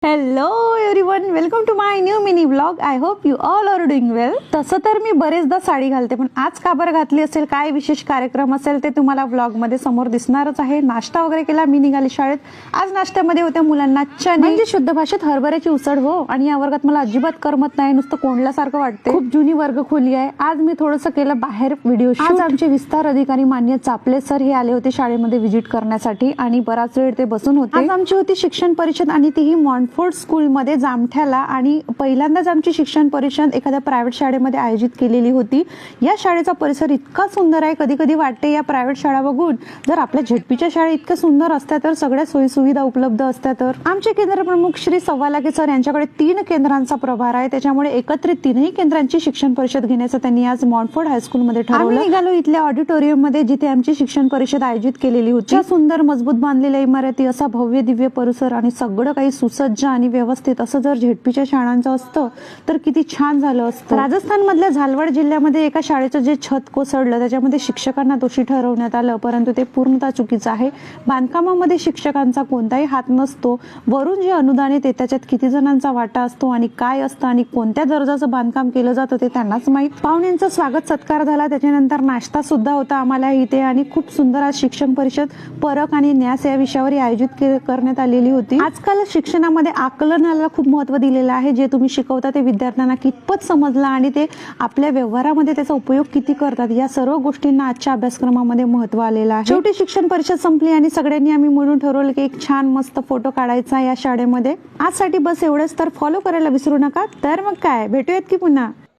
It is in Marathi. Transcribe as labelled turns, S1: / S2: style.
S1: Hello everyone, welcome to my new mini vlog. I hope you all are doing well. तसं तर मी बरेचदा साडी घालते, पण आज का बरं घातली असेल, काय विशेष कार्यक्रम असेल ते तुम्हाला व्लॉग मध्ये समोर दिसणारच आहे. नाश्ता वगैरे केला, मी निघाली शाळेत. आज नाश्त्यामध्ये होत्या मुलांना चणे, म्हणजे शुद्ध भाषेत हरभऱ्याची उसळ. हो, आणि या वर्गात मला अजिबात करमत नाही, नुसतं कोंडल्यासारखं वाटते. खूप जुनी वर्ग खोली आहे. आज मी थोडंसं केलं बाहेर व्हिडिओ शूट. आज आमचे विस्तार अधिकारी मान्य चापले सर हे आले होते शाळेमध्ये व्हिजिट करण्यासाठी, आणि बराच वेळ ते बसून होते. आज आमची होती शिक्षण परिषद, आणि तीही मॉन्टफोर्ड स्कूलमध्ये जामठ्याला. आणि पहिल्यांदाच आमची शिक्षण परिषद एखाद्या प्रायव्हेट शाळेमध्ये आयोजित केलेली होती. या शाळेचा परिसर इतका सुंदर आहे, कधी कधी वाटते या प्रायव्हेट शाळा बघून जर आपल्या झेडपीच्या शाळा इतक्या सुंदर असत्या तर, सगळ्या सोयी सुविधा उपलब्ध असत्या तर. आमचे केंद्र प्रमुख श्री सव्वालागे सर यांच्याकडे 3 केंद्रांचा प्रभार आहे, त्याच्यामुळे एकत्रित 3ही केंद्रांची शिक्षण परिषद घेण्याचं त्यांनी आज मॉन्टफोर्ड हायस्कूलमध्ये ठरवलं. निघालो इथल्या ऑडिटोरियम मध्ये, जिथे आमची शिक्षण परिषद आयोजित केलेली होती. सुंदर मजबूत बांधलेल्या इमारती, असा भव्य दिव्य परिसर, आणि सगळं काही सुसज्ज आणि व्यवस्थित. असं जर झेडपीच्या शाळांचं असतं तर किती छान झालं असतं. राजस्थान मधल्या झालवाड जिल्ह्यामध्ये एका शाळेचं जे छत कोसळलं, त्याच्यामध्ये शिक्षकांना दोषी ठरवण्यात आलं, परंतु ते पूर्णतः चुकीचं आहे. बांधकामामध्ये शिक्षकांचा कोणताही हात नसतो. वरून जे अनुदानित आहे त्याच्यात किती जणांचा वाटा असतो, आणि काय असतं, आणि कोणत्या दर्जाचं बांधकाम केलं जातं ते त्यांनाच माहीत. पाहुण्यांचा स्वागत सत्कार झाला, त्याच्यानंतर नाश्ता सुद्धा होता आम्हाला इथे, आणि खूप सुंदर आज शिक्षण परिषद परक आणि न्यास या विषयावर आयोजित करण्यात आलेली होती. आजकाल शिक्षणामध्ये आकलनाला खूप महत्त्व दिलेलं आहे. जे तुम्ही शिकवता ते विद्यार्थ्यांना कितपत समजलं, आणि ते आपल्या व्यवहारामध्ये त्याचा उपयोग किती करतात, या सर्व गोष्टींना आजच्या अभ्यासक्रमामध्ये महत्त्व आलेलं आहे. शेवटी शिक्षण परिषद संपली, आणि सगळ्यांनी आम्ही मिळून ठरवलं की एक छान मस्त फोटो काढायचा या शाळेमध्ये. आजसाठी बस एवढंच. तर फॉलो करायला विसरू नका. तर मग काय, भेटूयात की पुन्हा.